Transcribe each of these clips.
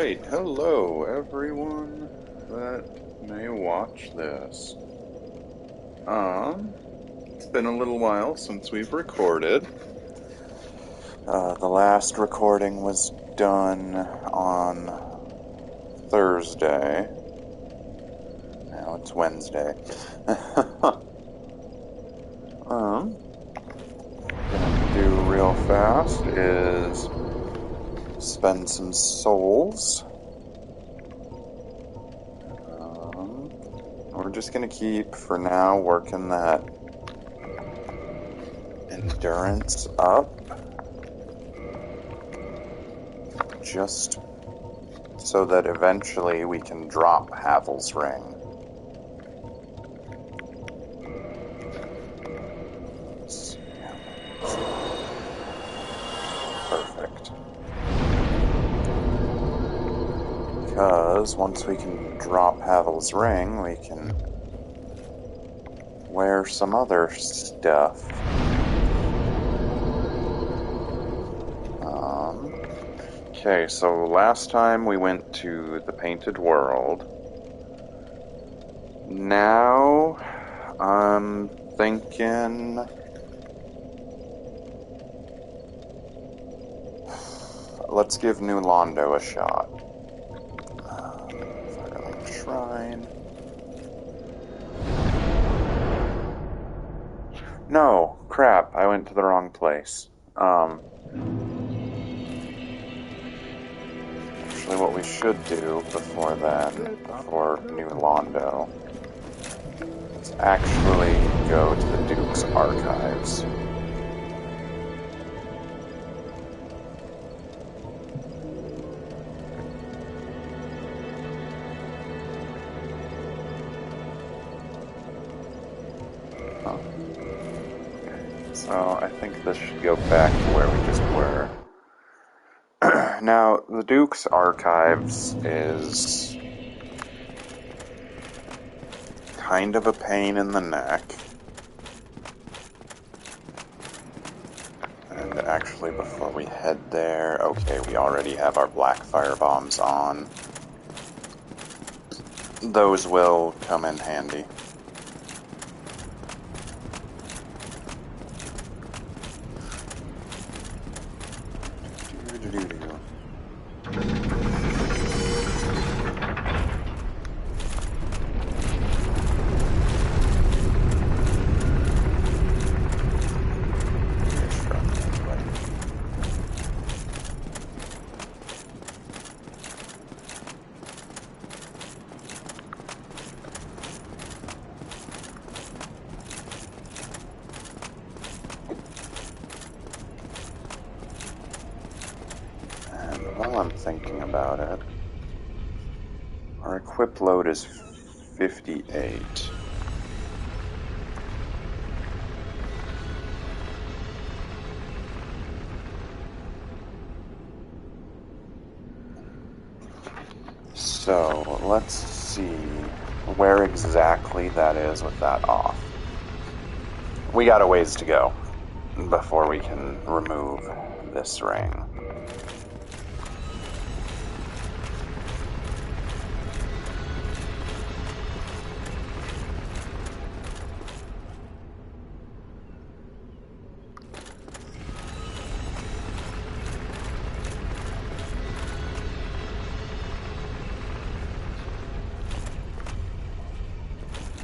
Alright, hello everyone that may watch this. It's been a little while since we've recorded. The last recording was done on Thursday. Now it's Wednesday. Gonna do real fast is spend some souls. We're just gonna keep, for now, working that endurance up. Just so that eventually we can drop Havel's Ring. Perfect. Because once we can drop Havel's Ring, we can wear some other stuff. Okay, so last time we went to the Painted World. Now, I'm thinking... let's give New Londo a shot. Firelink Shrine. No, crap, I went to the wrong place. Actually, what we should do before then, before New Londo, is actually go to the Duke's archives. So I think this should go back to where we just were. Now, the Duke's Archives is kind of a pain in the neck. And actually, before we head there, okay, we already have our black fire bombs on. Those will come in handy. While I'm thinking about it, our equip load is 58. So, let's see where exactly that is with that off. We got a ways to go before we can remove this ring.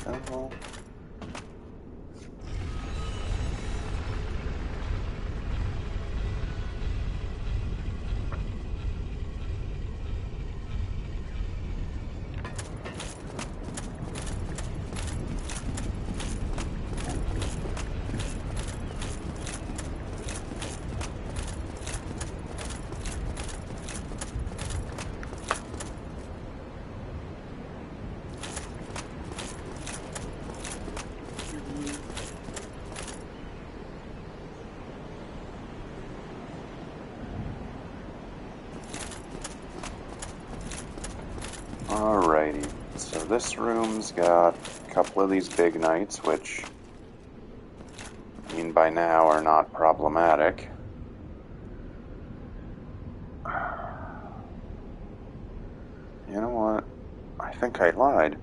Oh. Alrighty, so this room's got a couple of these big knights, which, I mean, by now are not problematic. think I lied.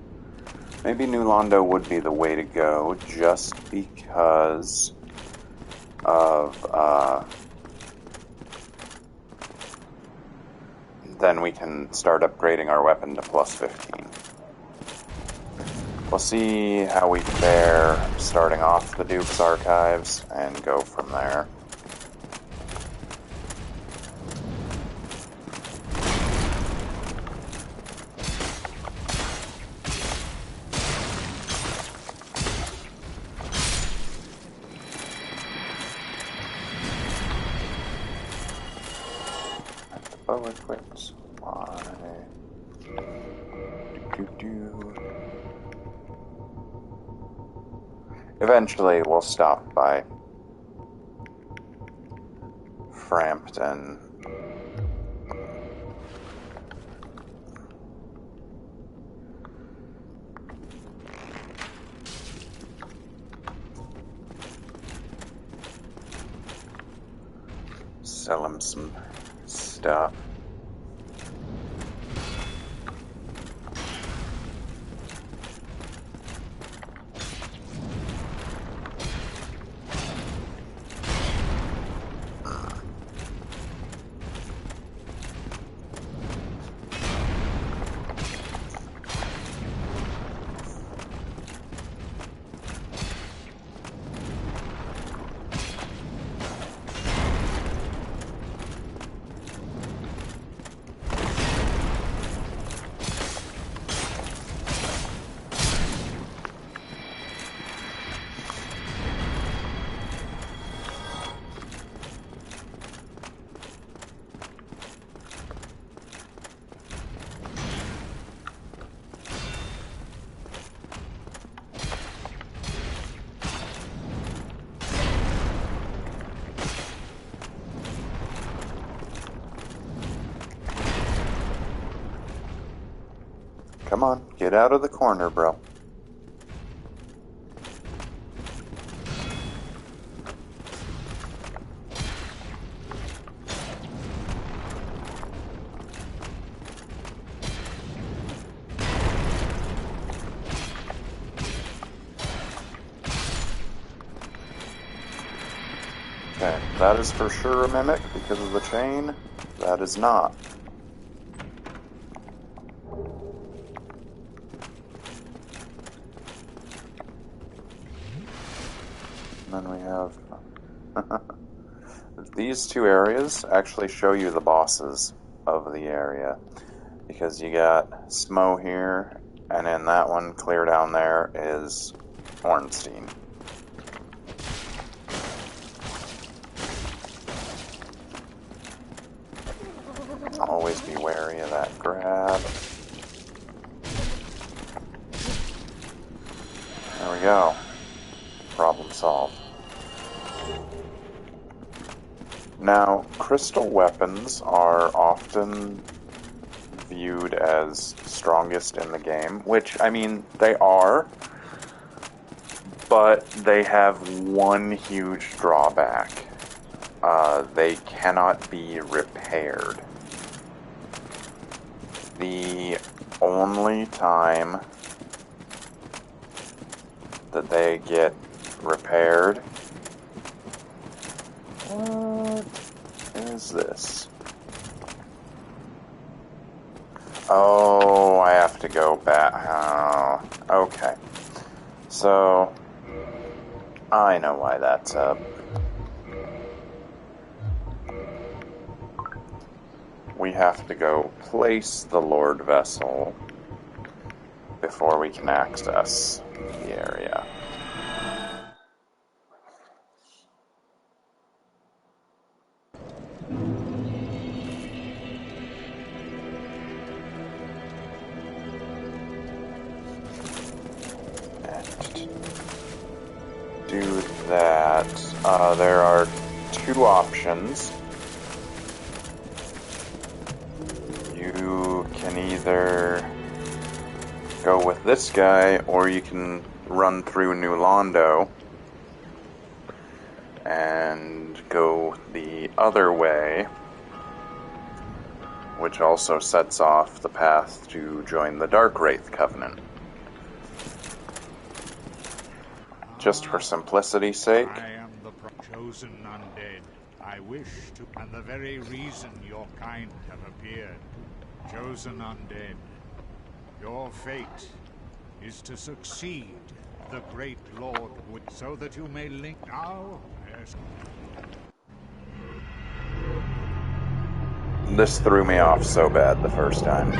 Maybe New Londo would be the way to go, just because of, then we can start upgrading our weapon to plus 15. We'll see how we fare starting off the Duke's Archives and go from there. Oh, equipped. Why? Eventually, we'll stop by Frampton. Sell him some stuff. Come on, get out of the corner, bro. Okay, that is for sure a mimic because of the chain. That is not. And then we have these two areas actually show you the bosses of the area, because you got Smo here, and in that one clear down there is Ornstein. Always be wary of that grab. There we go. Problem solved. Now, crystal weapons are often viewed as strongest in the game, which, I mean, they are, but they have one huge drawback. They cannot be repaired. The only time that they get repaired. What is this? Oh, I have to go back. Oh, okay. So, I know why that's up. We have to go place the Lord Vessel before we can access the area. Do that. There are two options. You can either go with this guy, or you can run through New Londo and go the other way, which which also sets off the path to join the Dark Wraith Covenant. Just for simplicity's sake. I am the chosen undead. I wish to, and the very reason your kind have appeared. Chosen undead. Your fate is to succeed the great Lord would, so that you may link now. Yes. This threw me off so bad the first time.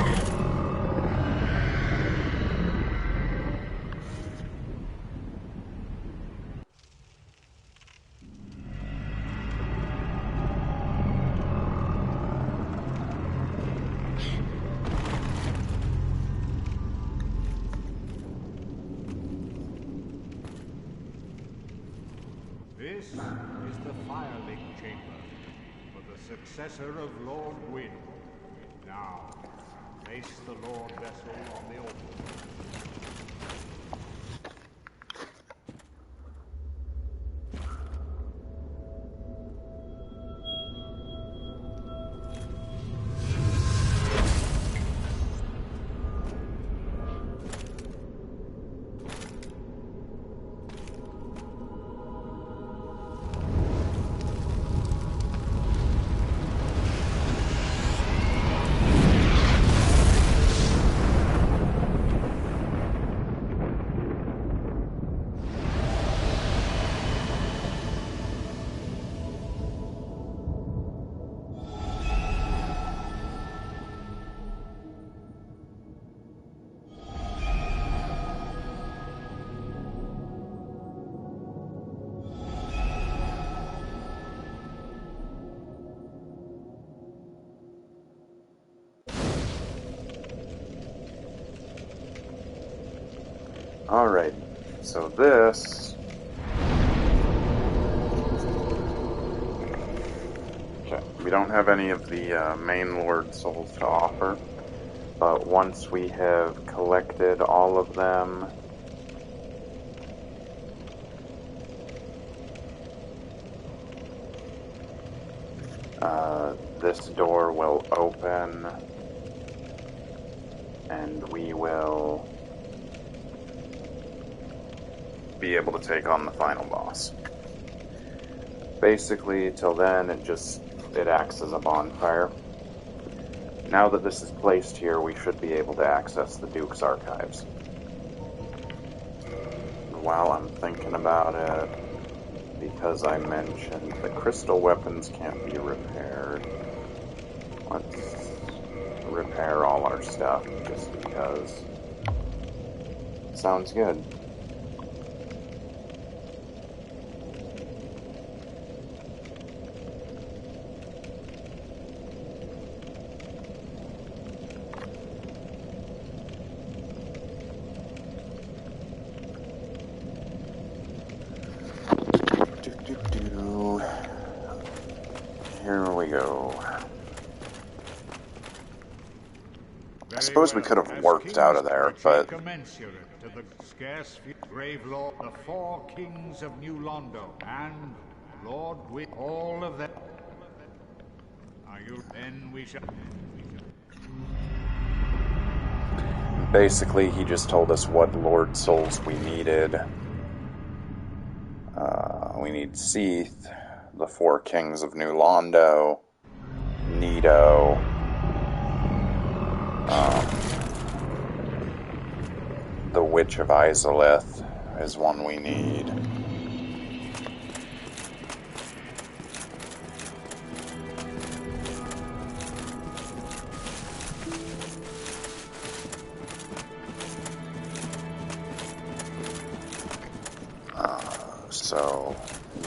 This is the Firelink Chamber for the successor of Lord Gwyn. Now, place the Lord Vessel on the altar. Alright, so this... Okay, we don't have any of the main Lord souls to offer, but once we have collected all of them, this door will open, and we will be able to take on the final boss. Basically, till then, it acts as a bonfire. Now that this is placed here, we should be able to access the Duke's archives. While I'm thinking about it, because I mentioned the crystal weapons can't be repaired, let's repair all our stuff, just because. Sounds good. Here we go. I suppose we could have warped out of there, but... Commensurate to the scarce grave lord, the 4 kings of New Londo, and Lord with all of them. Are you? Then we shall... Basically, he just told us what Lord Souls we needed. We need Seath, the 4 kings of New Londo, Nito, the Witch of Izalith is one we need. So,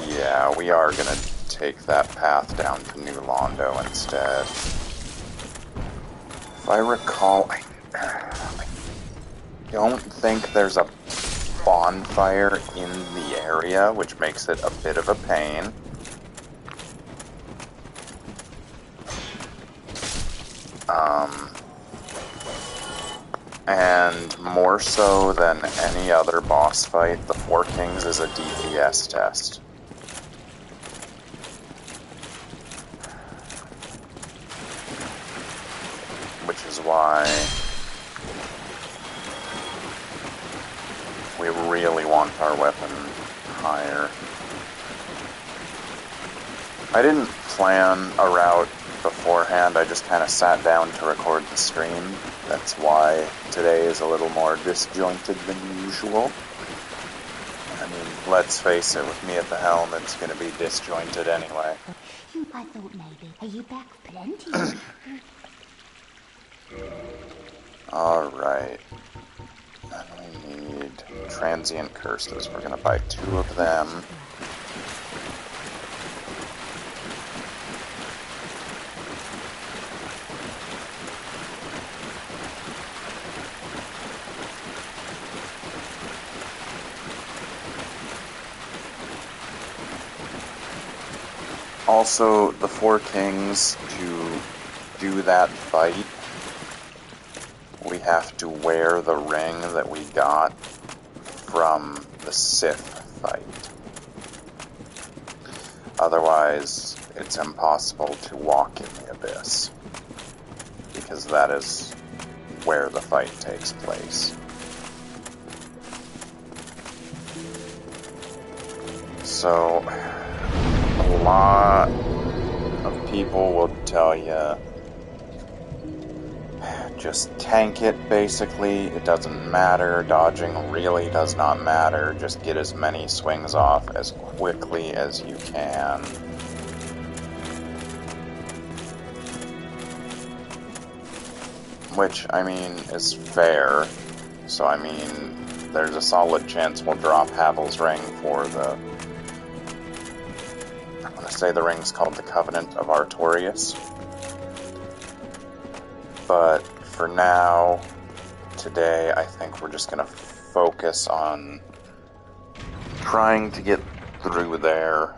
yeah, we are gonna take that path down to New Londo instead. If I recall, I don't think there's a bonfire in the area, which makes it a bit of a pain. And more so than any other boss fight, the 4 Kings is a DPS test. why we really want our weapon higher. I didn't plan a route beforehand, I just kind of sat down to record the stream. That's why today is a little more disjointed than usual. I mean, let's face it, with me at the helm, it's going to be disjointed anyway. I thought maybe. You back plenty. Alright. And we need transient curses. We're going to buy 2 of them. Also, the 4 kings, to do that fight, we have to wear the ring that we got from the Sith fight. Otherwise, it's impossible to walk in the abyss, because that is where the fight takes place. So, a lot of people will tell you, just tank it, basically. It doesn't matter. Dodging really does not matter. Just get as many swings off as quickly as you can. Which, I mean, is fair. So, I mean, there's a solid chance we'll drop Havel's ring for the... I'm going to say the ring's called the Covenant of Artorias. But for now, today, I think we're just going to focus on trying to get through there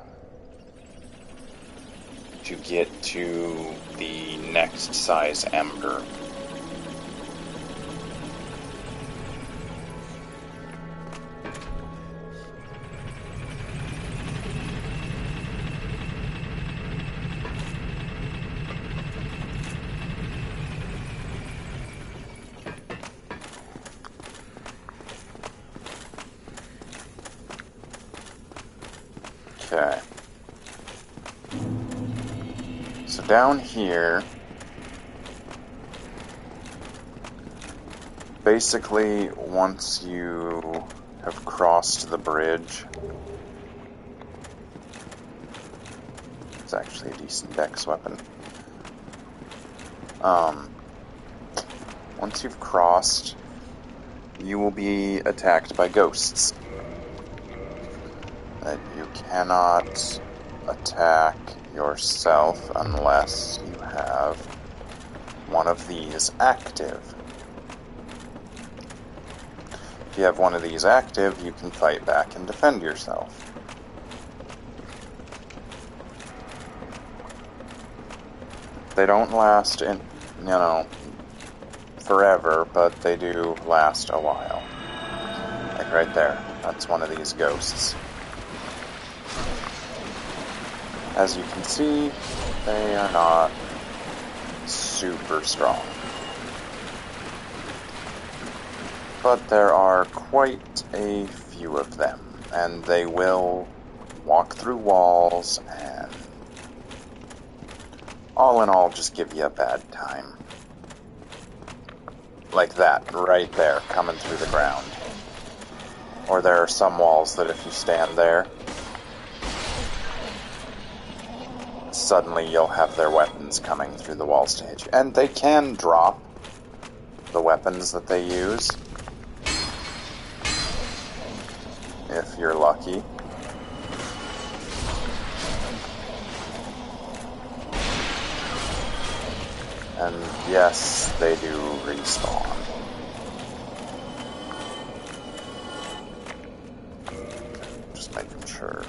to get to the next size ember. Okay. So down here, basically, once you have crossed the bridge, it's actually a decent dex weapon. Once you've crossed, you will be attacked by ghosts. That you cannot attack yourself unless you have one of these active. If you have one of these active, you can fight back and defend yourself. They don't last forever, but they do last a while. Like right there, that's one of these ghosts. As you can see, they are not super strong. But there are quite a few of them, and they will walk through walls and all in all just give you a bad time. Like that, right there, coming through the ground. Or there are some walls that if you stand there, suddenly you'll have their weapons coming through the walls to hit you. And they can drop the weapons that they use, if you're lucky. And yes, they do respawn. Just making sure.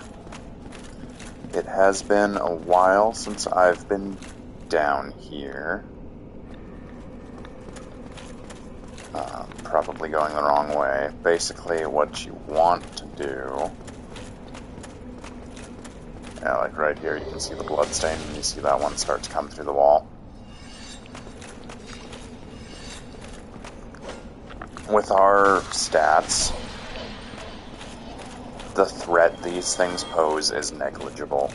It has been a while since I've been down here. Probably going the wrong way. Basically, what you want to do... Yeah, like right here, you can see the bloodstain, and you see that one start to come through the wall. with our stats, the threat these things pose is negligible.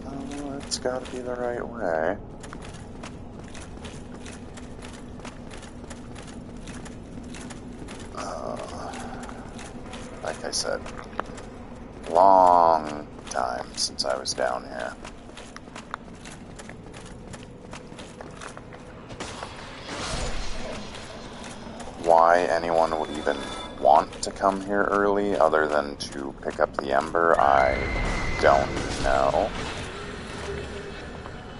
Oh, it's gotta be the right way. Like I said, long time since I was down here. Why anyone would even want to come here early other than to pick up the Ember, I don't know.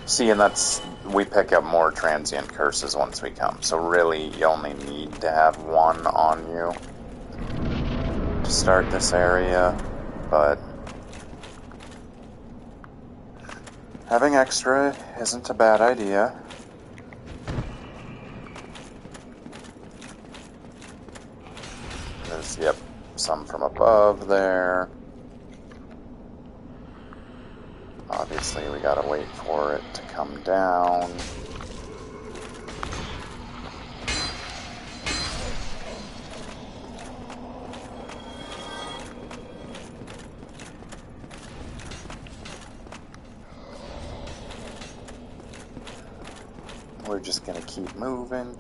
See, and we pick up more transient curses once we come, so really you only need to have one on you to start this area, but having extra isn't a bad idea. There's, yep, some from above there. Obviously, we gotta wait for it to come down. We're just gonna keep moving,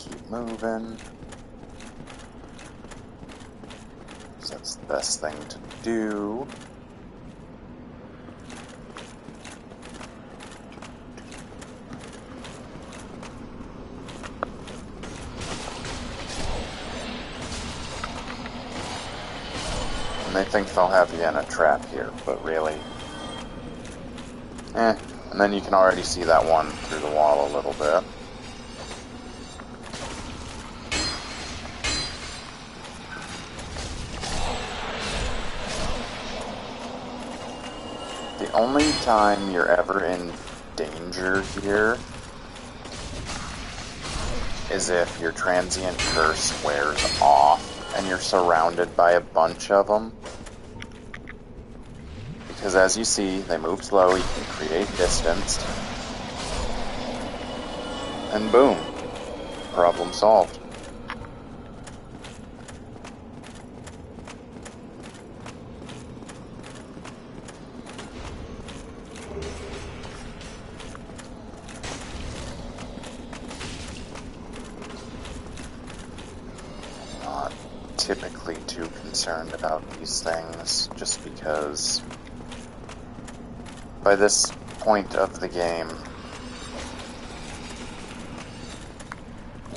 because that's the best thing to do. And they think they'll have you in a trap here, but really, and then you can already see that one through the wall a little bit. The only time you're ever in danger here is if your transient curse wears off and you're surrounded by a bunch of them. Because as you see, they move slow, you can create distance, and boom, problem solved. Not typically too concerned about these things, just because by this point of the game,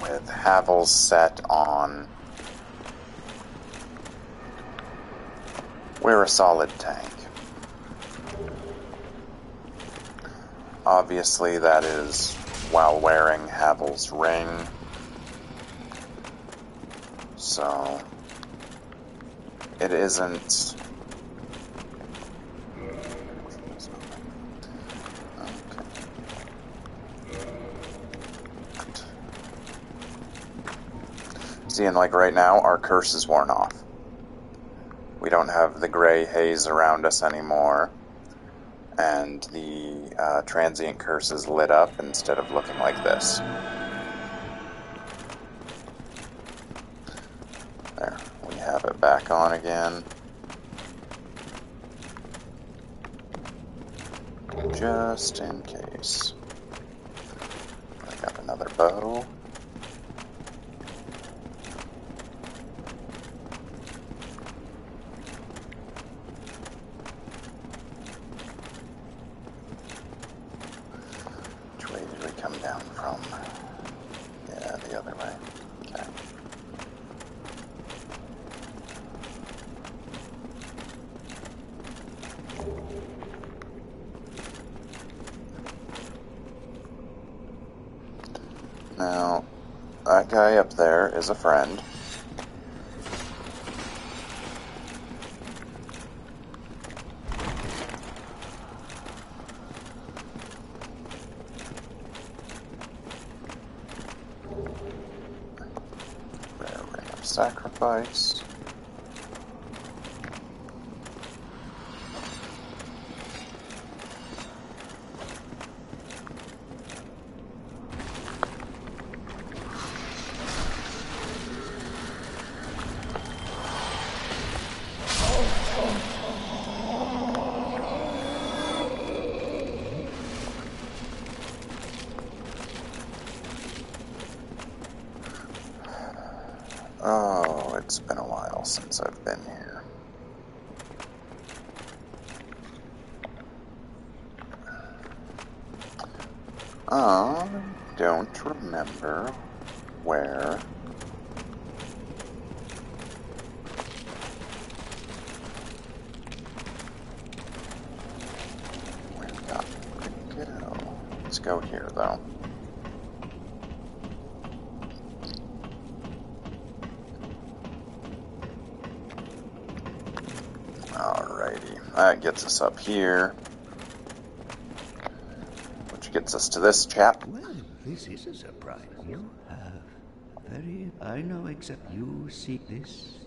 with Havel's set on, we're a solid tank. Obviously, that is while wearing Havel's ring, so it isn't. See, and like right now, our curse is worn off. We don't have the gray haze around us anymore, and the transient curse is lit up instead of looking like this. There, we have it back on again. Just in case. I got another bow. Come down from, yeah, the other way. Okay. Now, that guy up there is a friend. Sacrifice. It's been a while since I've been here. Don't remember where. We've got to go. Let's go here, though. Alrighty, that gets us up here, which gets us to this chap. Well, this is a surprise. You have I know except you seek this.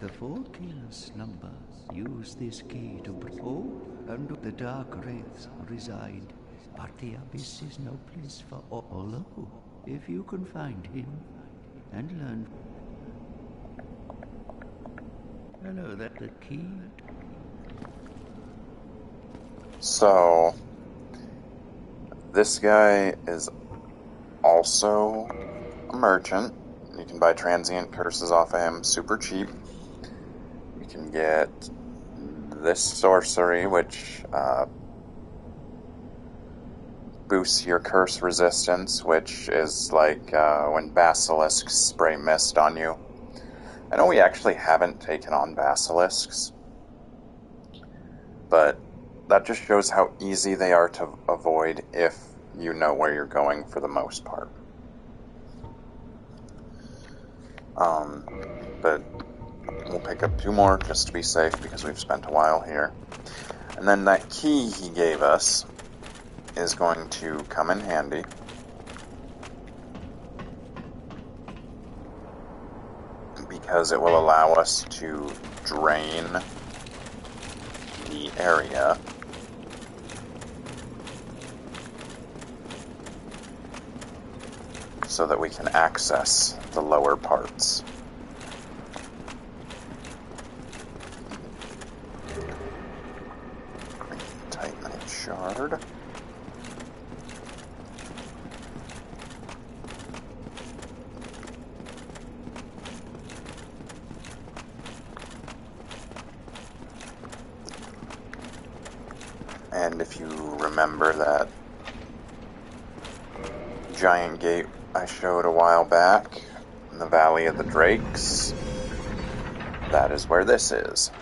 The four kings number use this key to and the dark wraiths reside, but the abyss is no place for all. If you can find him and learn. Hello, that the key. So, this guy is also a merchant. You can buy transient curses off of him super cheap. You can get this sorcery, which boosts your curse resistance, which is like when basilisks spray mist on you. I know we actually haven't taken on basilisks, but that just shows how easy they are to avoid if you know where you're going for the most part. But we'll pick up 2 more just to be safe because we've spent a while here. And then that key he gave us is going to come in handy. Because it will allow us to drain the area so that we can access the lower parts. Titanite shard. And if you remember that giant gate I showed a while back in the Valley of the Drakes, that is where this is.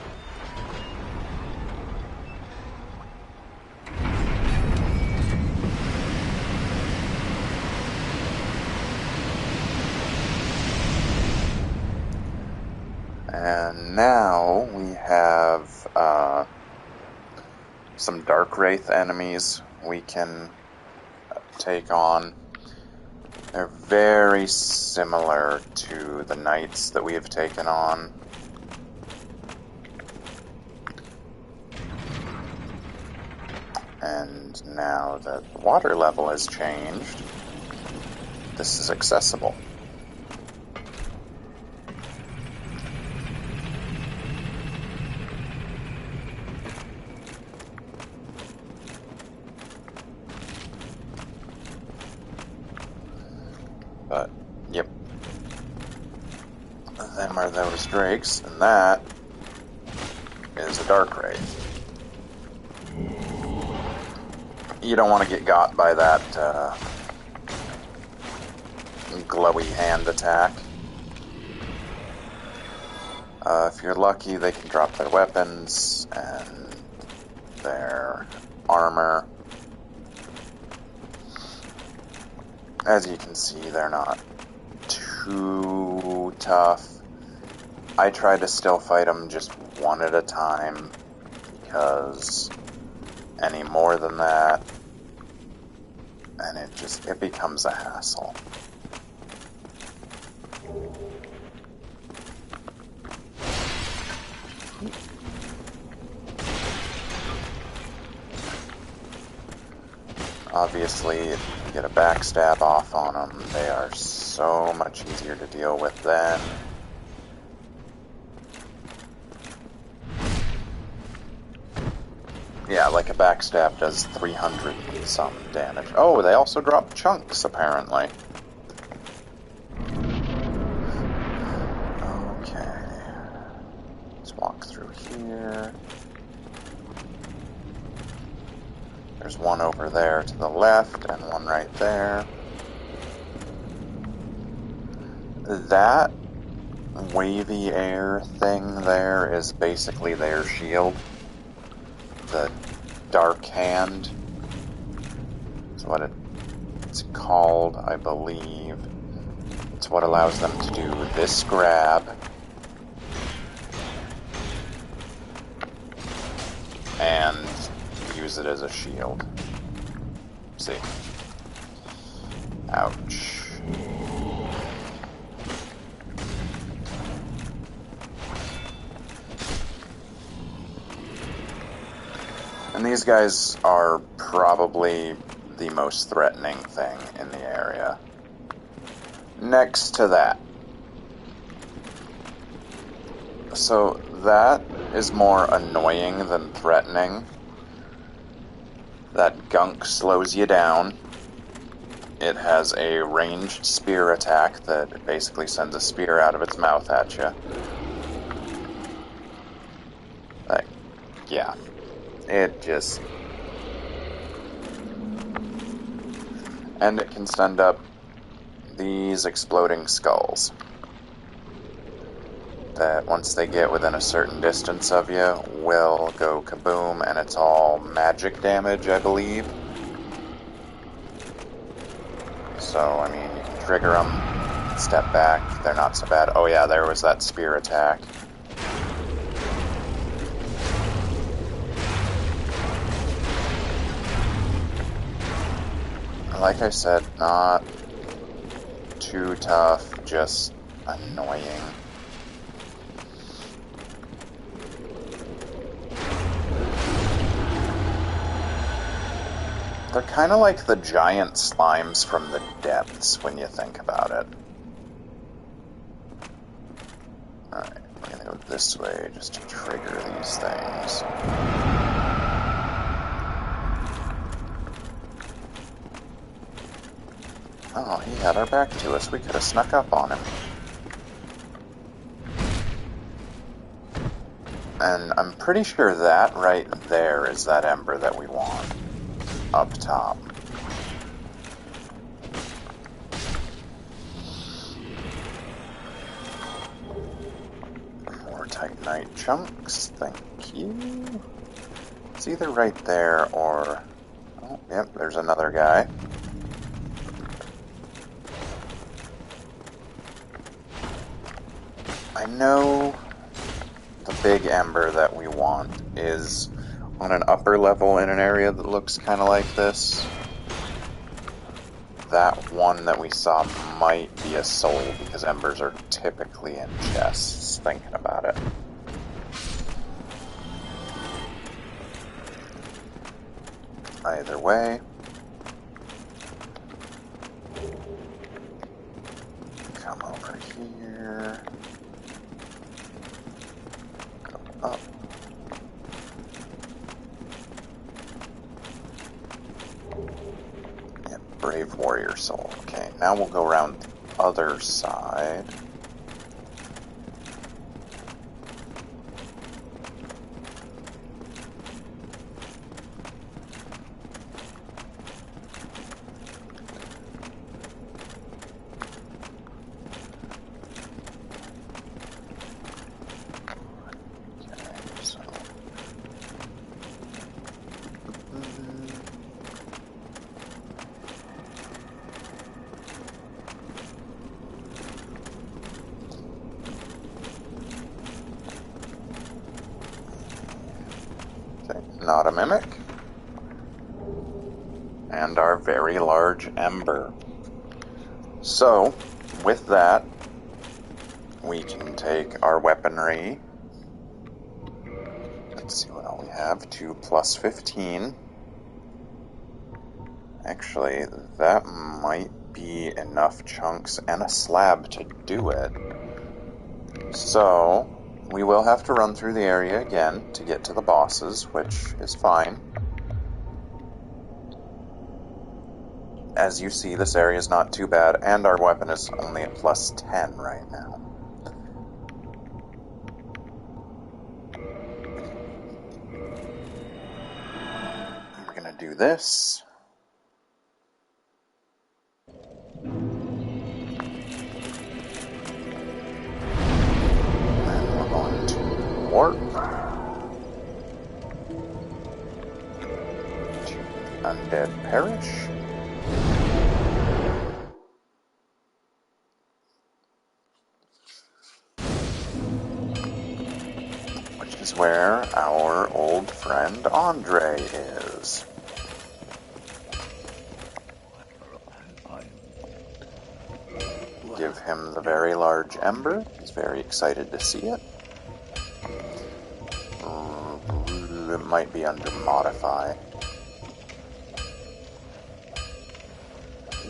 And now we have some Dark Wraith enemies we can take on. They're very similar to the knights that we have taken on. And now that the water level has changed, this is accessible. But, yep. Them are those drakes, and that is a Dark Wraith. You don't want to get got by that glowy hand attack. If you're lucky, they can drop their weapons and their armor. As you can see, they're not too tough. I try to still fight them just one at a time, because any more than that, and it becomes a hassle. Obviously, if you can get a backstab off on them, they are so much easier to deal with then. Yeah, like a backstab does 300 and some damage. Oh, they also drop chunks, apparently. There's one over there to the left, and one right there. That wavy air thing there is basically their shield. The Dark Hand is what it's called, I believe. It's what allows them to do this grab. And use it as a shield. See? Ouch. And these guys are probably the most threatening thing in the area. Next to that. So that is more annoying than threatening. That gunk slows you down. It has a ranged spear attack that basically sends a spear out of its mouth at you. Like, yeah. It just... And it can send up these exploding skulls. That once they get within a certain distance of you, will go kaboom, and it's all magic damage, I believe. So, I mean, you can trigger them, step back, they're not so bad. Oh yeah, there was that spear attack. Like I said, not too tough, just annoying. They're kind of like the giant slimes from the depths when you think about it. Alright, we're gonna go this way just to trigger these things. Oh, he had our back to us. We could have snuck up on him. And I'm pretty sure that right there is that ember that we want. Up top. More Titanite chunks, thank you. It's either right there or... Oh, yep, there's another guy. I know the big ember that we want is on an upper level in an area that looks kind of like this. That one that we saw might be a soul, because embers are typically in chests, thinking about it. Either way. Come over here. Go up. Brave warrior soul. Okay, now we'll go around the other side. Not a mimic. And our very large ember. So, with that, we can take our weaponry. Let's see what all we have. 2 plus 15. Actually, that might be enough chunks and a slab to do it. So, we will have to run through the area again to get to the bosses, which is fine. As you see, this area is not too bad, and our weapon is only at plus 10 right now. We're going to do this. And we're going to warp to Undead Parish. Which is where our old friend Andre is. Give him the very large ember. He's very excited to see it. It might be under modify.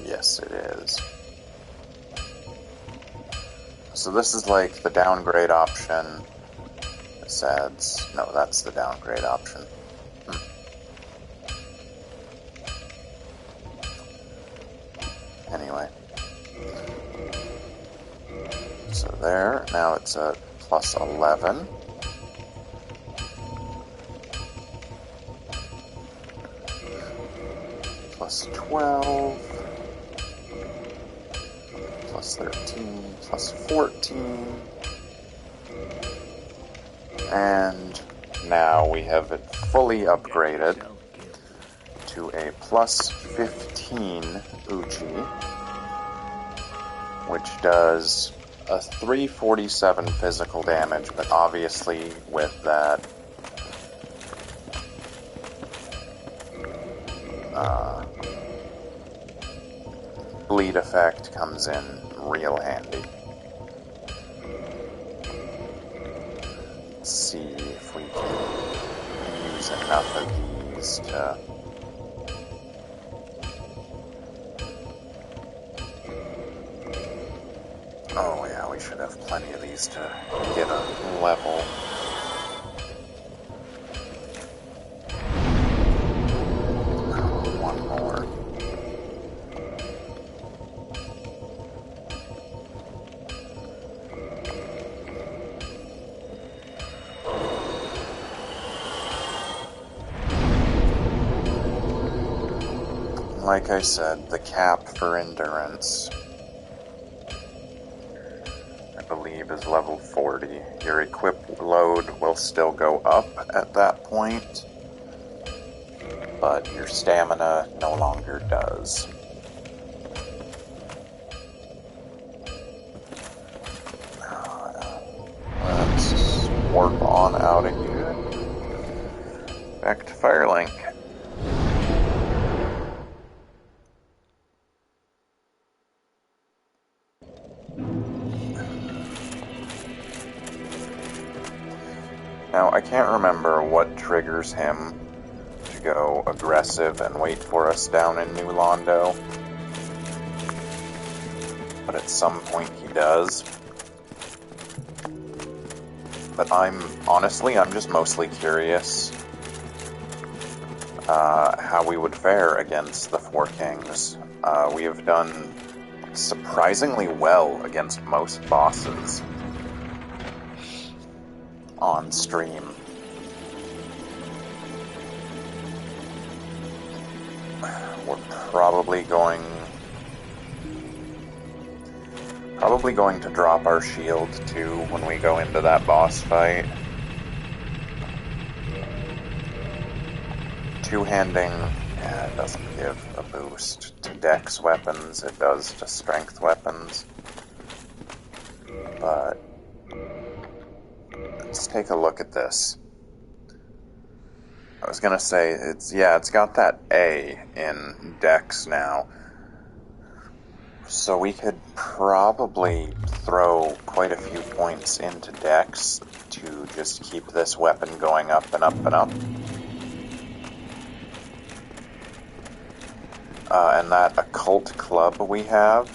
Yes, it is. So this is like the downgrade option. This adds... No, that's the downgrade option. Anyway. So there, now it's at plus 11. Plus 12. Plus 13. Plus 14. And now we have it fully upgraded to a plus 15 Uchi, which does a 347 physical damage, but obviously with that bleed effect comes in real handy. Let's see if we can use enough of these to... Oh yeah, we should have plenty of these to get a level. One more. Like I said, the cap for endurance, I believe, is level 40. Your equip load will still go up at that point, but your stamina no longer does. Let's warp on out of here. Back to Firelink. Now, I can't remember what triggers him to go aggressive and wait for us down in New Londo, but at some point he does. But I'm just mostly curious how we would fare against the Four Kings. We have done surprisingly well against most bosses on stream. We're probably going to drop our shield too when we go into that boss fight. Two-handing doesn't give a boost to dex weapons, it does to strength weapons. But let's take a look at this. I was gonna say, it's got that A in Dex now. So we could probably throw quite a few points into Dex to just keep this weapon going up and up and up. And that occult club we have,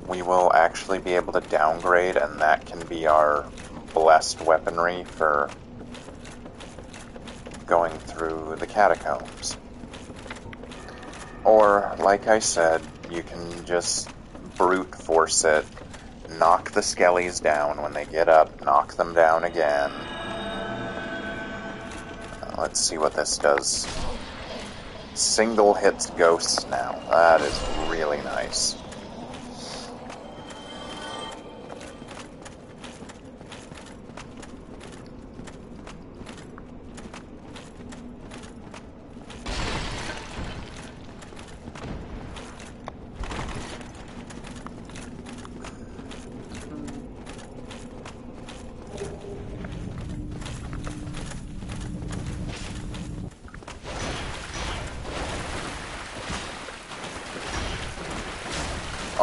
we will actually be able to downgrade, and that can be our blessed weaponry for going through the catacombs. Or, like I said, you can just brute force it, knock the skellies down when they get up, knock them down again. Let's see what this does single hits ghosts now. That is really nice.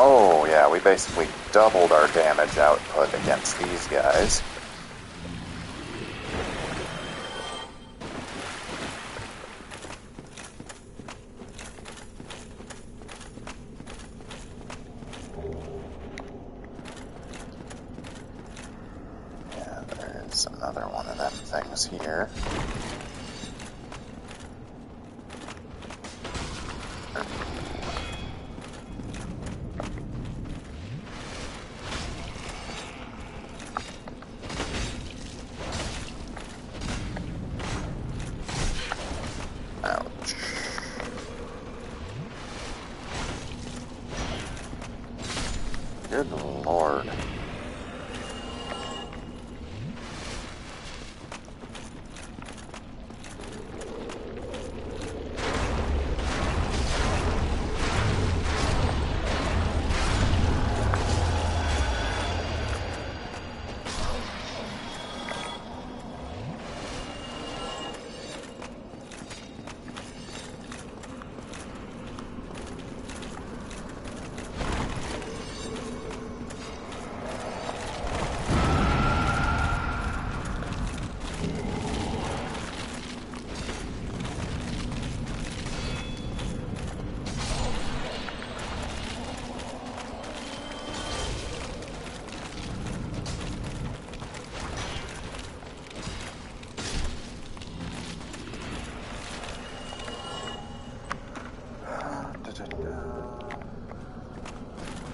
Oh, yeah, we basically doubled our damage output against these guys. Yeah, there's another one of them things here. Ouch. Good lord.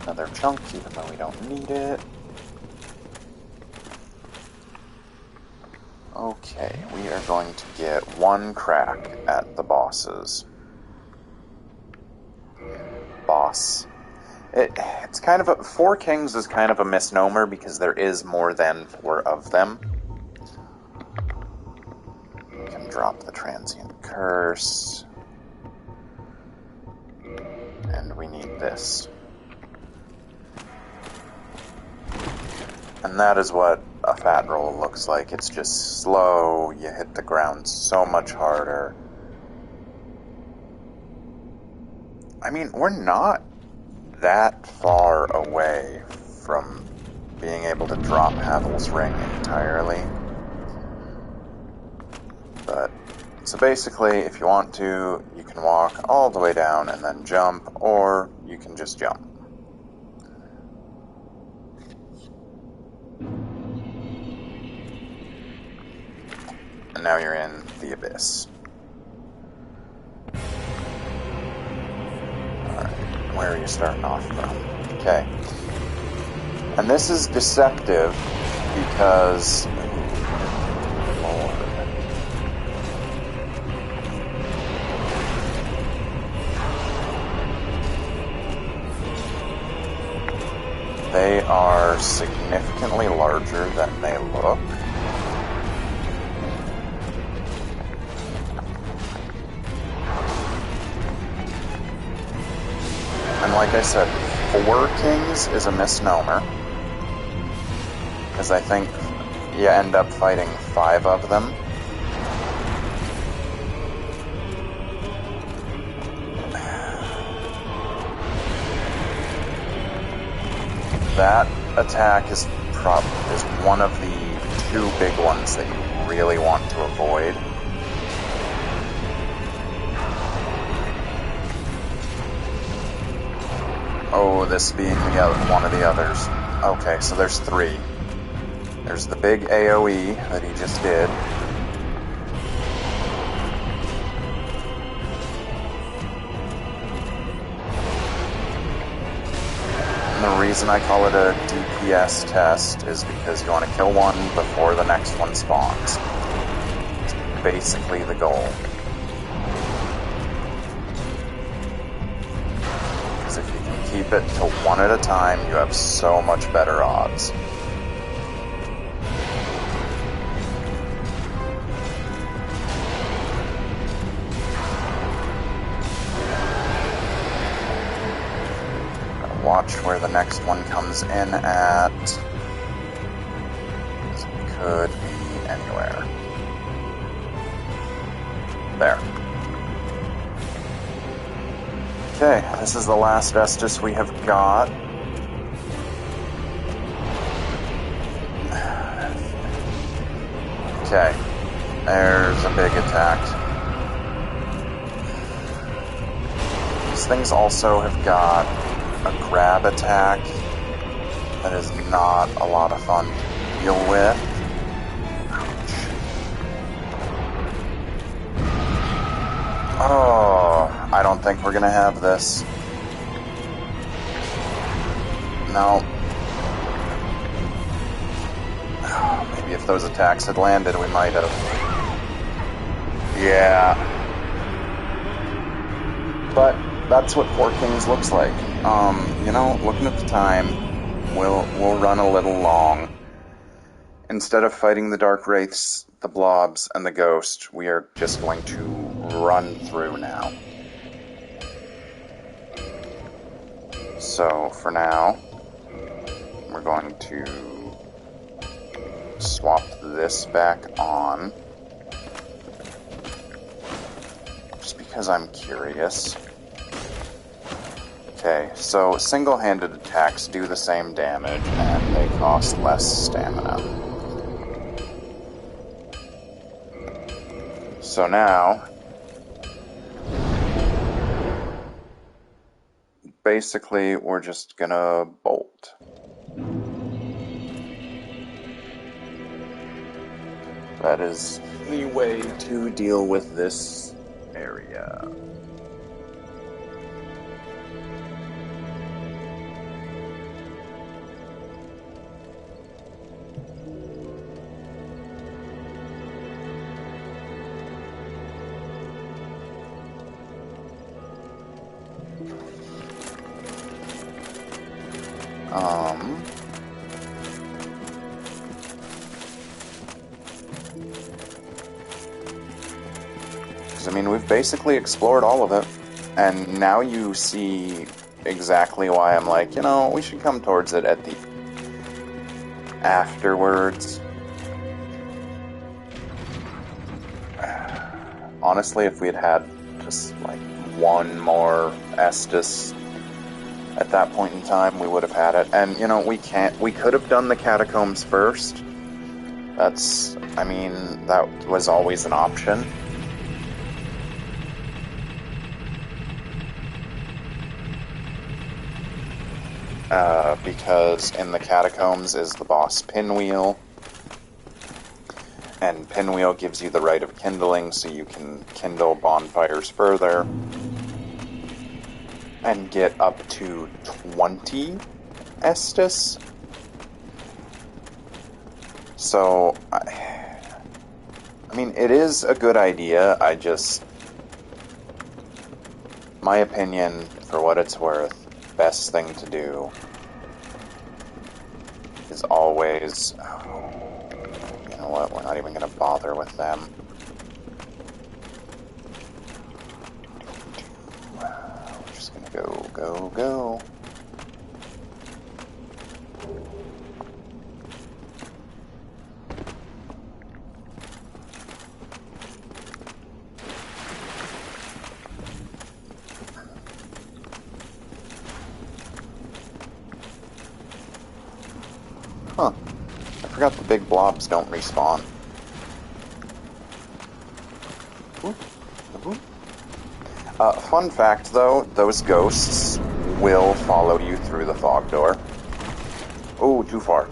Another chunk, even though we don't need it. Okay, we are going to get one crack at the bosses. Boss. It's kind of a... 4 kings is kind of a misnomer because there is more than 4 of them. We can drop the transient curse. And we need this. And that is what a fat roll looks like. It's just slow, you hit the ground so much harder. I mean, we're not that far away from being able to drop Havel's Ring entirely. But, so basically, if you want to, you can walk all the way down and then jump, or you can just jump. And now you're in the Abyss. Alright, where are you starting off from? Okay. And this is deceptive because... Lord. They are significantly larger than they look. And like I said, 4 kings is a misnomer, because I think you end up fighting 5 of them. That attack is one of the 2 big ones that you really want to avoid. Oh, this being one of the others. Okay, so there's 3. There's the big AoE that he just did. And the reason I call it a DPS test is because you want to kill one before the next one spawns. It's basically the goal. keep it to one at a time, you have so much better odds. Gotta watch where the next one comes in at. It could be anywhere. There. Okay, this is the last Estus we have got. Okay, there's a big attack. These things also have got a grab attack that is not a lot of fun to deal with. Oh, I don't think we're gonna have this. No. Oh, maybe if those attacks had landed, we might have. Yeah. But that's what Four Kings looks like. You know, looking at the time, we'll run a little long. Instead of fighting the Dark Wraiths, the Blobs, and the Ghost, we are just going to run through now. So, for now, we're going to swap this back on. Just because I'm curious. Okay, so single-handed attacks do the same damage, and they cost less stamina. So now, basically, we're just gonna bolt. That is the way to deal with this area. I mean, we've basically explored all of it, and now you see exactly why I'm like, you know, we should come towards it at the afterwards. Honestly, if we had had just like one more Estus at that point in time, we would have had it. And you know, we could have done the catacombs first. That was always an option. Because in the catacombs is the boss Pinwheel, and Pinwheel gives you the right of kindling, so you can kindle bonfires further, and get up to 20 Estus. So, I mean, it is a good idea, my opinion, for what it's worth, best thing to do is always, you know what, we're not even going to bother with them. We're just going to go, go, go. Huh. I forgot the big blobs don't respawn. Fun fact, though, those ghosts will follow you through the fog door. Oh, too far.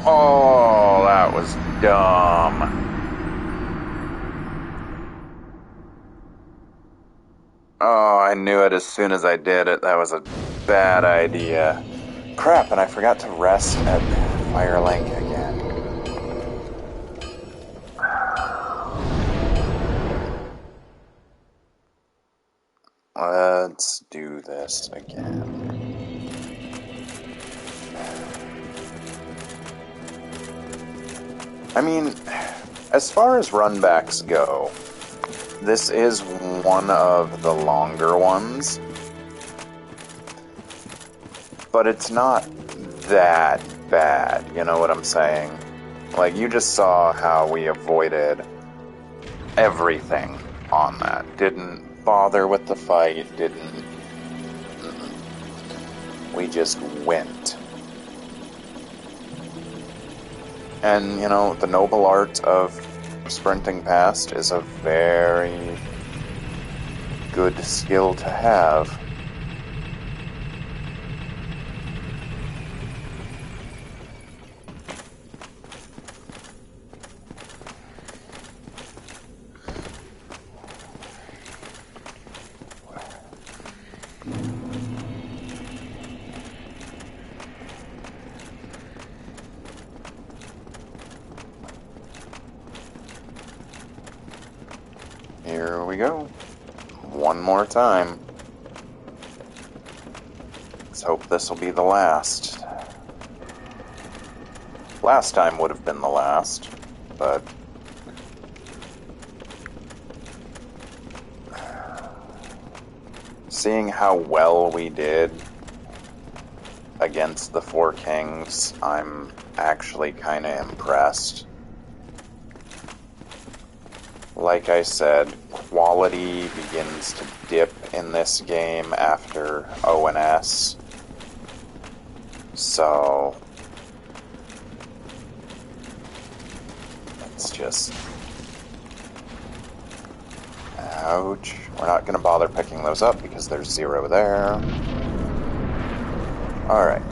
Oh, that was dumb. Oh, I knew it as soon as I did it. That was a bad idea. Crap, and I forgot to rest at Firelink again. Let's do do this again. I mean, as far as runbacks go, this is one of the longer ones, but it's not that bad, you know what I'm saying? Like, you just saw how we avoided everything on that. Didn't bother with the fight, didn't... We just went. And, you know, the noble art of sprinting past is a very good skill to have. Here we go. One more time. Let's hope this will be the last. Last time would have been the last, but... Seeing how well we did against the Four Kings, I'm actually kind of impressed. Like I said, quality begins to dip in this game after ONS. So, it's just... Ouch. We're not going to bother picking those up because there's 0 there. Alright.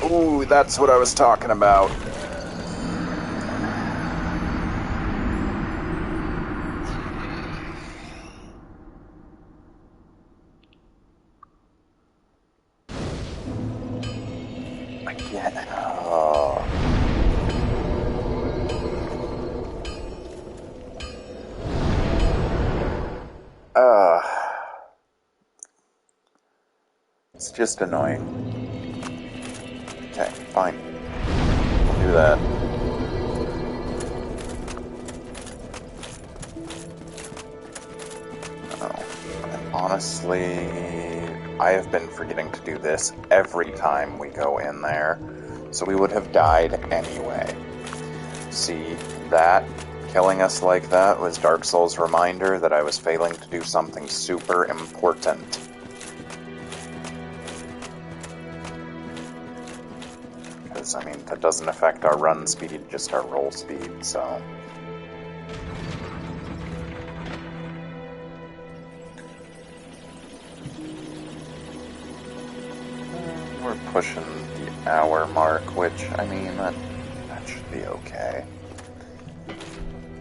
Ooh, that's what I was talking about. Again. Oh. It's just annoying. Okay, fine. We'll do that. Oh. And honestly, I have been forgetting to do this every time we go in there, so we would have died anyway. See, that, killing us like that, was Dark Souls' reminder that I was failing to do something super important. Because, I mean, that doesn't affect our run speed, just our roll speed, so... We're pushing the hour mark, which, I mean, that should be okay.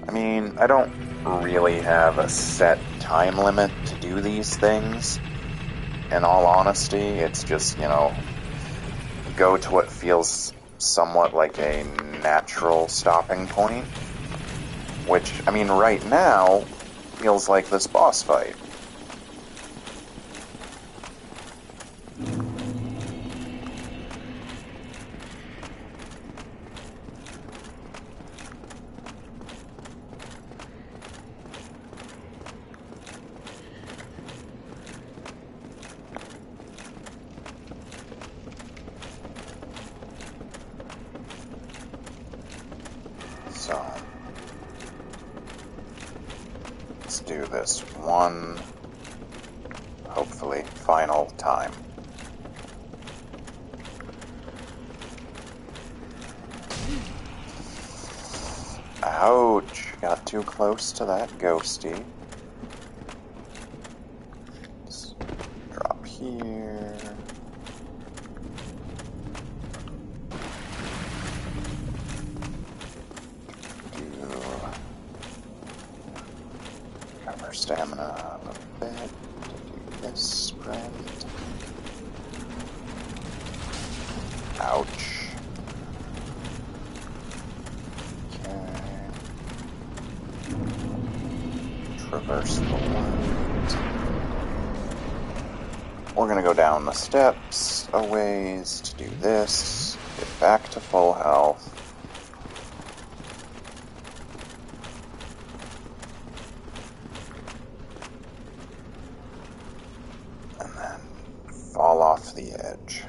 I mean, I don't really have a set time limit to do these things. In all honesty, it's just, you know, go to what feels somewhat like a natural stopping point. Which, I mean, right now, feels like this boss fight. So, let's do this one, hopefully, final time. Ouch, got too close to that ghosty. Just drop here. Cover stamina up a bit to do this sprint. Ouch. Okay. Traverse the light. down the steps a ways to do this, get back to full health. And then fall off the edge.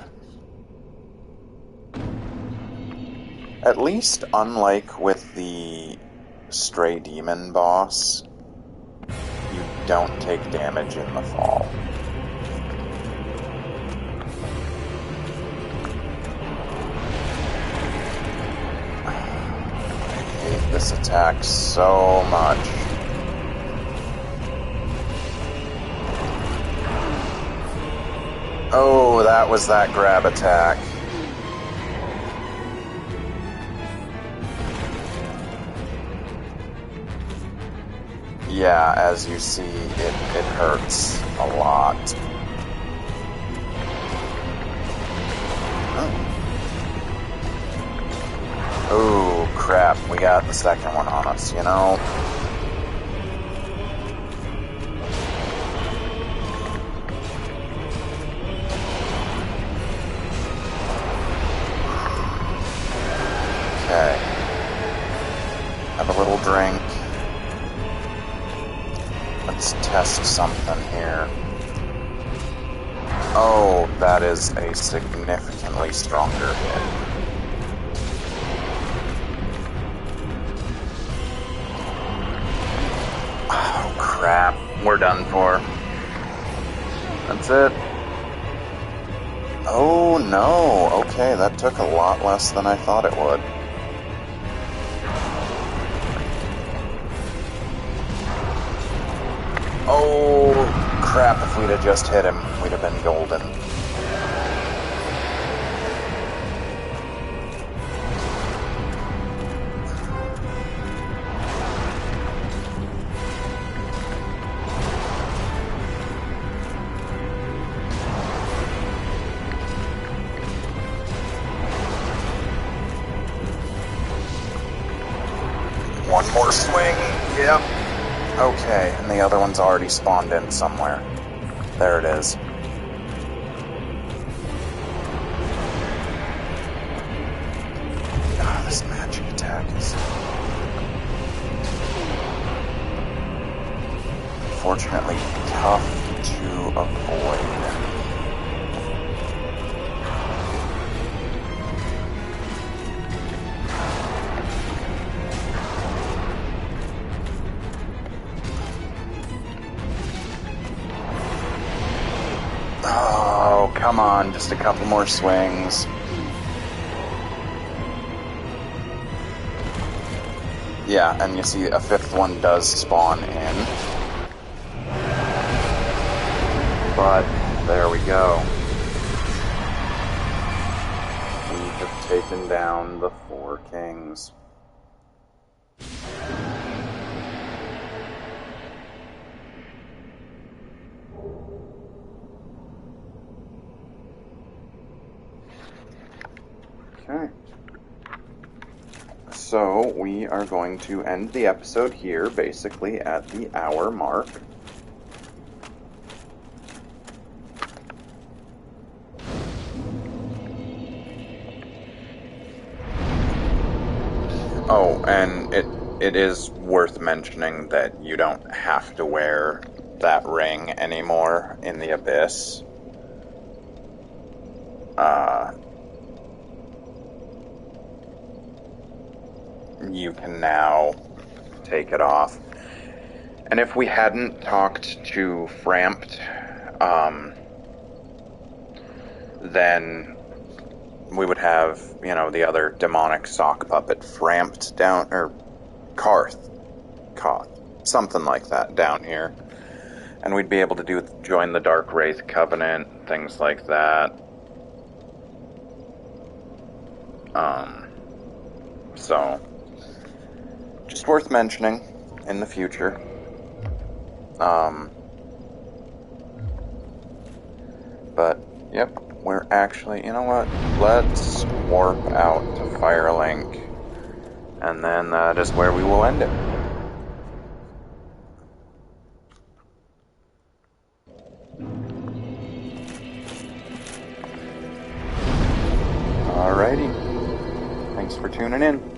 At least, unlike with the Stray Demon boss, you don't take damage in the fall. I hate this attack so much. Oh, that was that grab attack. Yeah, as you see, it hurts a lot. Oh, crap, we got the second one on us, you know? Okay. Have a little drink. Let's test something here. Oh, that is a significantly stronger hit. Oh, crap. We're done for. That's it. Oh, no. Okay, that took a lot less than I thought it would. Oh, crap, if we'd have just hit him, we'd have been golden. One more swing, yep. Okay, and the other one's already spawned in somewhere. There it is. Ah, this magic attack is... Fortunately, tough to avoid. Oh, come on, just a couple more swings. Yeah, and you see a fifth one does spawn in. But, there we go. We have taken down the 4 kings. Okay. So, we are going to end the episode here, basically at the hour mark. Oh, and it is worth mentioning that you don't have to wear that ring anymore in the Abyss. You can now take it off. And if we hadn't talked to Frampt, then we would have, you know, the other demonic sock puppet Frampt down, or Koth, something like that down here. And we'd be able to join the Dark Wraith Covenant, things like that. So, just worth mentioning in the future. But, yep, we're actually, you know what, let's warp out to Firelink, and then that is where we will end it. Thanks for tuning in.